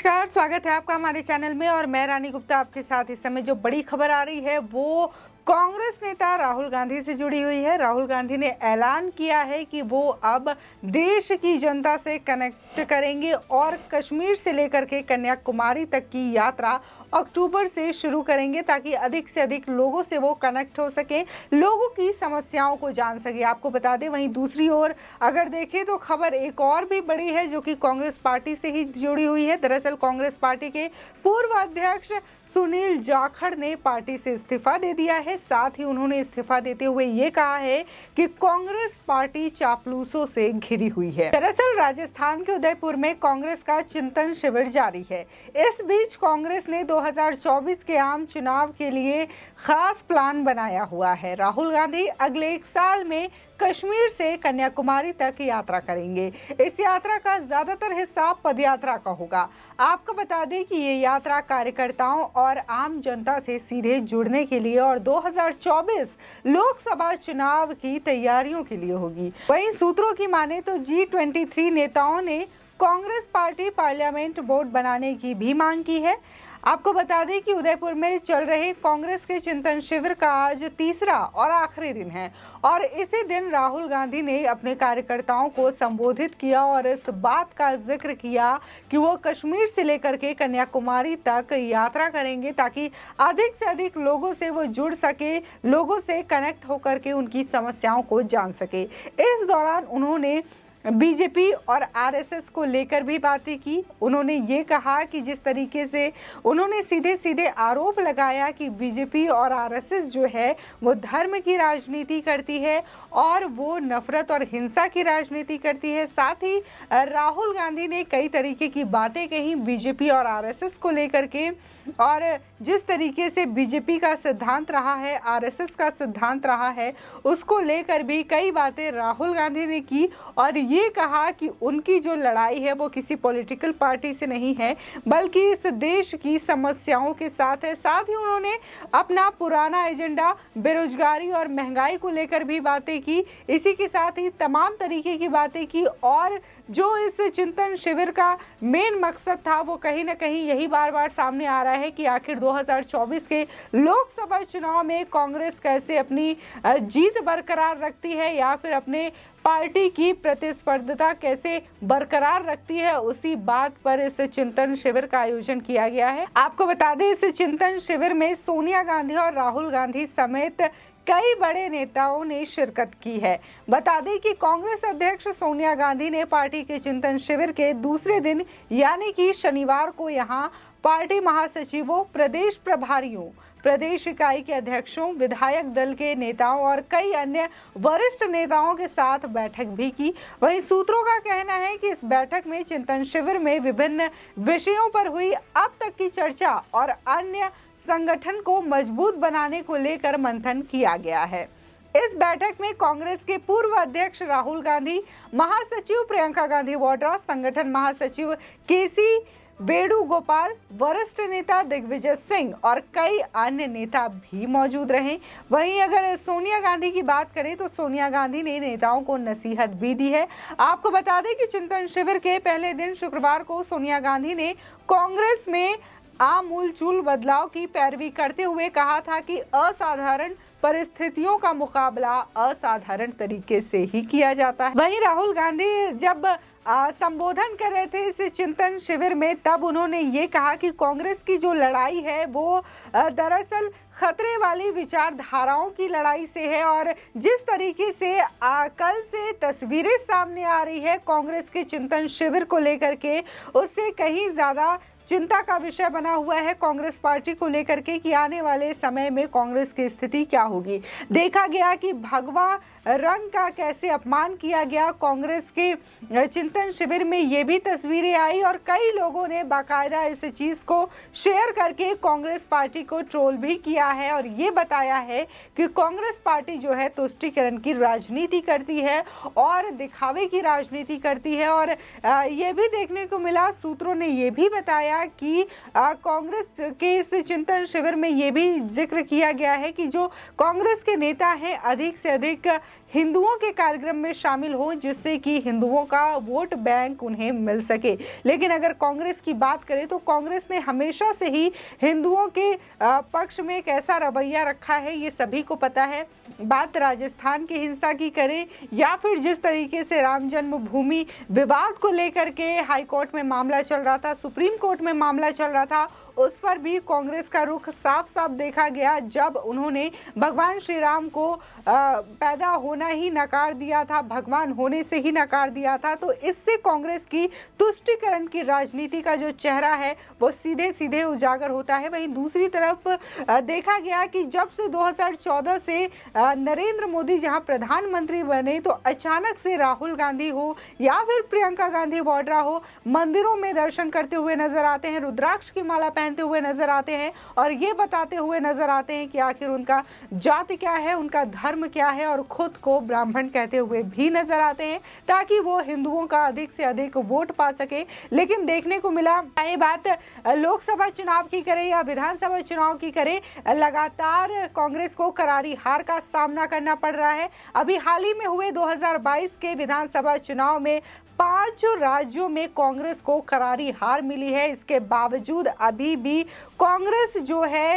नमस्कार, स्वागत है आपका हमारे चैनल में और मैं रानी गुप्ता आपके साथ। इस समय जो बड़ी खबर आ रही है वो कांग्रेस नेता राहुल गांधी से जुड़ी हुई है। राहुल गांधी ने ऐलान किया है कि वो अब देश की जनता से कनेक्ट करेंगे और कश्मीर से लेकर के कन्याकुमारी तक की यात्रा अक्टूबर से शुरू करेंगे ताकि अधिक से अधिक लोगों से वो कनेक्ट हो सके, लोगों की समस्याओं को जान सके। आपको बता दें, वहीं दूसरी ओर अगर देखें तो खबर एक और भी बड़ी है जो कि कांग्रेस पार्टी से ही जुड़ी हुई है। दरअसल कांग्रेस पार्टी के पूर्व अध्यक्ष सुनील जाखड़ ने पार्टी से इस्तीफा दे दिया है। साथ ही उन्होंने इस्तीफा देते हुए ये कहा है कि कांग्रेस पार्टी चापलूसों से घिरी हुई है। दरअसल राजस्थान के उदयपुर में कांग्रेस का चिंतन शिविर जारी है। इस बीच कांग्रेस ने 2024 के आम चुनाव के लिए खास प्लान बनाया हुआ है। राहुल गांधी अगले 1 साल में कश्मीर से कन्याकुमारी तक यात्रा करेंगे। इस यात्रा का ज्यादातर हिस्सा पदयात्रा का होगा। आपको बता दें कि ये यात्रा कार्यकर्ताओं और आम जनता से सीधे जुड़ने के लिए और 2024 लोकसभा चुनाव की तैयारियों के लिए होगी। वहीं सूत्रों की माने तो G23 नेताओं ने कांग्रेस पार्टी पार्लियामेंट बोर्ड बनाने की भी मांग की है। आपको बता दें कि उदयपुर में चल रहे कांग्रेस के चिंतन शिविर का आज तीसरा और आखिरी दिन है और इसी दिन राहुल गांधी ने अपने कार्यकर्ताओं को संबोधित किया और इस बात का जिक्र किया कि वो कश्मीर से लेकर के कन्याकुमारी तक यात्रा करेंगे ताकि अधिक से अधिक लोगों से वो जुड़ सके, लोगों से कनेक्ट होकर के उनकी समस्याओं को जान सके। इस दौरान उन्होंने बीजेपी और आरएसएस को लेकर भी बातें की। उन्होंने ये कहा कि जिस तरीके से उन्होंने सीधे सीधे आरोप लगाया कि बीजेपी और आरएसएस जो है वो धर्म की राजनीति करती है और वो नफरत और हिंसा की राजनीति करती है। साथ ही राहुल गांधी ने कई तरीके की बातें कही बीजेपी और आरएसएस को लेकर के और जिस तरीके से बीजेपी का सिद्धांत रहा है, आरएसएस का सिद्धांत रहा है, उसको लेकर भी कई बातें राहुल गांधी ने की और ये कहा कि उनकी जो लड़ाई है वो किसी पॉलिटिकल पार्टी से नहीं है बल्कि इस देश की समस्याओं के साथ है। साथ ही उन्होंने अपना पुराना एजेंडा बेरोजगारी और महंगाई को लेकर भी बातें की। इसी के साथ ही तमाम तरीके की बातें की और जो इस चिंतन शिविर का मेन मकसद था वो कहीं ना कहीं यही बार बार सामने आ रहा है कि आखिर 2024 के लोकसभा चुनाव में कांग्रेस कैसे अपनी जीत बरकरार रखती है या फिर अपने पार्टी की प्रतिस्पर्धता कैसे बरकरार रखती है, उसी बात पर इस चिंतन शिविर का आयोजन किया गया है। आपको बता दें, इस चिंतन शिविर में सोनिया गांधी और राहुल गांधी समेत कई बड़े नेताओं ने शिरकत की है। बता दें कि कांग्रेस अध्यक्ष सोनिया गांधी ने पार्टी के चिंतन शिविर के दूसरे दिन यानी कि शनिवार को यहां पार्टी महासचिवों, प्रदेश प्रभारियों, प्रदेश इकाई के अध्यक्षों, विधायक दल के नेताओं और कई अन्य वरिष्ठ नेताओं के साथ बैठक भी की। वहीं सूत्रों का कहना है कि इस बैठक में चिंतन शिविर में विभिन्न विषयों पर हुई अब तक की चर्चा और अन्य संगठन को मजबूत बनाने को लेकर मंथन किया गया है। इस बैठक में कांग्रेस के पूर्व अध्यक्ष राहुल गांधी, महासचिव प्रियंका गांधी वाड्रा, संगठन महासचिव केसी वेणुगोपाल, वरिष्ठ नेता दिग्विजय सिंह और कई अन्य नेता भी मौजूद रहे। वहीं अगर सोनिया गांधी की बात करें तो सोनिया गांधी ने नेताओं को नसीहत भी दी है। आपको बता दें कि चिंतन शिविर के पहले दिन शुक्रवार को सोनिया गांधी ने कांग्रेस में आमूलचूल बदलाव की पैरवी करते हुए कहा था कि असाधारण परिस्थितियों का मुकाबला असाधारण तरीके से ही किया जाता है। वहीं राहुल गांधी जब संबोधन कर रहे थे इस चिंतन शिविर में तब उन्होंने ये कहा कि कांग्रेस की जो लड़ाई है वो दरअसल खतरे वाली विचारधाराओं की लड़ाई से है और जिस तरीके से कल से तस्वीरें सामने आ रही है कांग्रेस के चिंतन शिविर को लेकर के, उससे कहीं ज्यादा चिंता का विषय बना हुआ है कांग्रेस पार्टी को लेकर के कि आने वाले समय में कांग्रेस की स्थिति क्या होगी। देखा गया कि भगवा रंग का कैसे अपमान किया गया कांग्रेस के चिंतन शिविर में, ये भी तस्वीरें आई और कई लोगों ने बाकायदा इस चीज को शेयर करके कांग्रेस पार्टी को ट्रोल भी किया है और ये बताया है कि कांग्रेस पार्टी जो है तुष्टीकरण की राजनीति करती है और दिखावे की राजनीति करती है। और ये भी देखने को मिला, सूत्रों ने ये भी बताया गया कि कांग्रेस के इस चिंतन शिविर में ये भी जिक्र किया गया है कि जो कांग्रेस के नेता हैं अधिक से अधिक हिंदुओं के कार्यक्रम में शामिल हों, जिससे कि हिंदुओं का वोट बैंक उन्हें मिल सके। लेकिन अगर कांग्रेस की बात करें तो कांग्रेस ने हमेशा से ही हिंदुओं के पक्ष में एक ऐसा रवैया रखा है, ये सभी को पता है। बात राजस्थान की हिंसा की करें या फिर जिस तरीके से राम जन्मभूमि विवाद को लेकर के हाई कोर्ट में मामला चल रहा था, सुप्रीम कोर्ट में मामला चल रहा था, उस पर भी कांग्रेस का रुख साफ साफ देखा गया जब उन्होंने भगवान श्री राम को पैदा होना ही नकार दिया था, भगवान होने से ही नकार दिया था। तो इससे कांग्रेस की तुष्टीकरण की राजनीति का जो चेहरा है वो सीधे सीधे उजागर होता है। वहीं दूसरी तरफ देखा गया कि जब से 2014 से नरेंद्र मोदी जहां प्रधानमंत्री बने तो अचानक से राहुल गांधी हो या फिर प्रियंका गांधी वाड्रा हो, मंदिरों में दर्शन करते हुए नजर आते हैं, रुद्राक्ष की माला पहनते हुए नजर आते हैं और ये बताते हुए नजर आते हैं कि आखिर उनका जाति क्या है, उनका धर्म क्या है, और खुद को ब्राह्मण कहते हुए भी नजर आते हैं ताकि वो हिंदुओं का अधिक से अधिक वोट पा सके। लेकिन देखने को मिला, चाहे बात लोकसभा चुनाव की करें या विधानसभा चुनाव की करें, लगातार कांग्रेस को करारी हार का सामना करना पड़ रहा है। अभी हाल ही में हुए 2022 के विधानसभा चुनाव में 5 राज्यों में कांग्रेस को करारी हार मिली है। इसके बावजूद अभी भी कांग्रेस जो है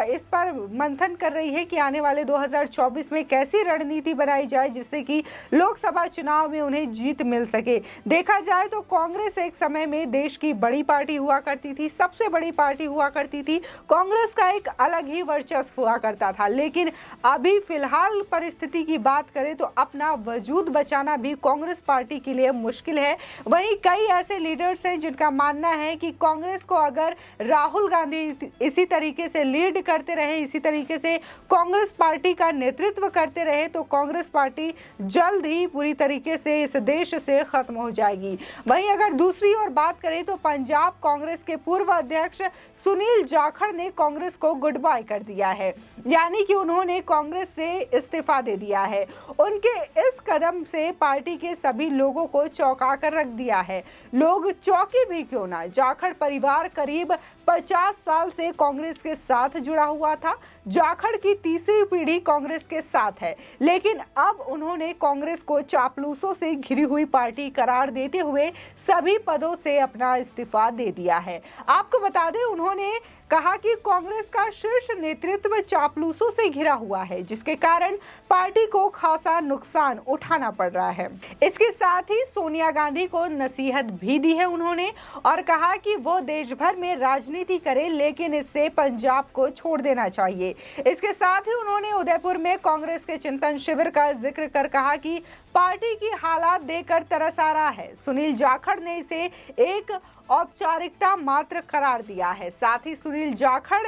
इस पर मंथन कर रही है कि आने वाले 2024 में कैसी रणनीति बनाई जाए जिससे कि लोकसभा चुनाव में उन्हें जीत मिल सके। देखा जाए तो कांग्रेस एक समय में देश की बड़ी पार्टी हुआ करती थी, सबसे बड़ी पार्टी हुआ करती थी, कांग्रेस का एक अलग ही वर्चस्व हुआ करता था। लेकिन अभी फिलहाल परिस्थिति की बात करें तो अपना वजूद बचाना भी कांग्रेस पार्टी के लिए मुश्किल है। वहीं कई ऐसे लीडर्स हैं जिनका मानना है कि कांग्रेस को अगर राहुल गांधी इसी तरीके से लीड करते रहे, इसी तरीके से कांग्रेस पार्टी का नेतृत्व करते रहे तो कांग्रेस पार्टी जल्द ही पूरी तरीके से इस देश से खत्म हो जाएगी। वहीं अगर दूसरी ओर बात करें तो पंजाब कांग्रेस के पूर्व अध्यक्ष सुनील जाखड़ ने कांग्रेस को गुड बाय कर दिया है, यानी कि उन्होंने कांग्रेस से इस्तीफा दे दिया है। उनके इस कदम से पार्टी के सभी लोगों को चौंका कर रख दिया है। लोग चौंके भी क्यों ना, जाखड़ परिवार करीब 50 साल से कांग्रेस के साथ जुड़ा हुआ था। जाखड़ की तीसरी पीढ़ी कांग्रेस के साथ है, लेकिन अब उन्होंने कांग्रेस को चापलूसों से घिरी हुई पार्टी करार देते हुए सभी पदों से अपना इस्तीफा दे दिया है। आपको बता दें, उन्होंने कहा कि कांग्रेस का शीर्ष नेतृत्व चापलूसों से घिरा हुआ है, जिसके कारण पार्टी को खासा नुकसान उठाना पड़ रहा है। इसके साथ ही सोनिया गांधी को नसीहत भी दी है उन्होंने और कहा कि वो देश भर में राजनीति करे, लेकिन इससे पंजाब को छोड़ देना चाहिए। इसके साथ ही उन्होंने उदयपुर में कांग्रेस के चिंतन शिविर का जिक्र कर कहा कि पार्टी की हालात देखकर तरस आ रहा है। सुनील जाखड़ ने इसे एक औपचारिकता मात्र करार दिया है। साथ ही सुनील जाखड़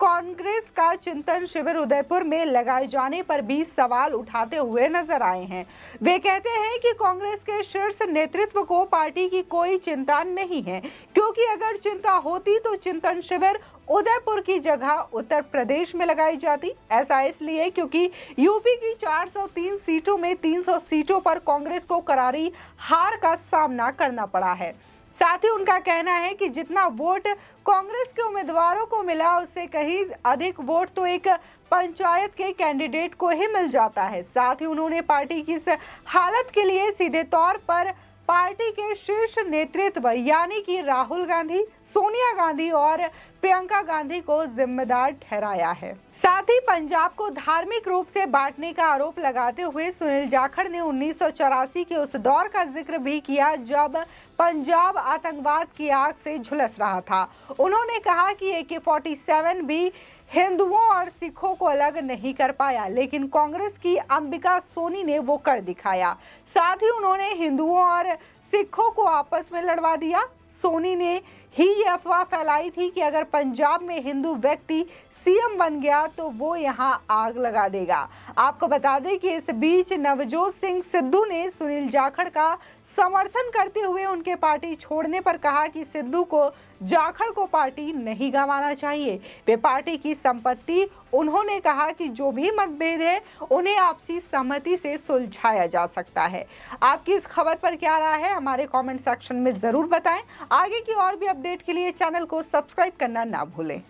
कांग्रेस का चिंतन शिविर उदयपुर में लगाए जाने पर भी सवाल उठाते हुए नजर आए हैं। वे कहते हैं कि कांग्रेस के शीर्ष नेतृत्व को पार्टी की कोई चिंता नहीं है, क्योंकि अगर चिंता होती तो चिंतन शिविर उदयपुर की जगह उत्तर प्रदेश में लगाई जाती। ऐसा इसलिए क्योंकि यूपी की 403 सीटों में 300 सीटों पर कांग्रेस को करारी हार का सामना करना पड़ा है। साथ ही उनका कहना है कि जितना वोट कांग्रेस के उम्मीदवारों को मिला, उससे कहीं अधिक वोट तो एक पंचायत के कैंडिडेट को ही मिल जाता है। साथ ही उन्होंने पार्टी की इस हालत के लिए सीधे तौर पर पार्टी के शीर्ष नेतृत्व यानी कि राहुल गांधी, सोनिया गांधी और प्रियंका गांधी को जिम्मेदार ठहराया है। साथ ही पंजाब को धार्मिक रूप से बांटने का आरोप लगाते हुए सुनील जाखड़ ने 1984 के उस दौर का जिक्र भी किया जब पंजाब आतंकवाद की आग से झुलस रहा था। उन्होंने कहा कि AK-47 भी हिंदुओं और सिखों को अलग नहीं कर पाया, लेकिन कांग्रेस की अंबिका सोनी ने वो कर दिखाया। साथ ही उन्होंने हिंदुओं और सिखों को आपस में लड़वा दिया। सोनी ने ही ये अफवाह फैलाई थी कि अगर पंजाब में हिंदू व्यक्ति सीएम बन गया तो वो यहाँ आग लगा देगा। आपको बता दें कि इस बीच नवजोत सिंह सिद्धू ने सुनील जाखड़ का समर्थन करते हुए उनके पार्टी छोड़ने पर कहा कि सिद्धू को जाखड़ को पार्टी नहीं गंवाना चाहिए। वे पार्टी की संपत्ति, उन्होंने कहा कि जो भी मतभेद है उन्हें आपसी सहमति से सुलझाया जा सकता है। आपकी इस खबर पर क्या राय है, हमारे कमेंट सेक्शन में जरूर बताएं। आगे की और भी अपडेट के लिए चैनल को सब्सक्राइब करना ना भूलें।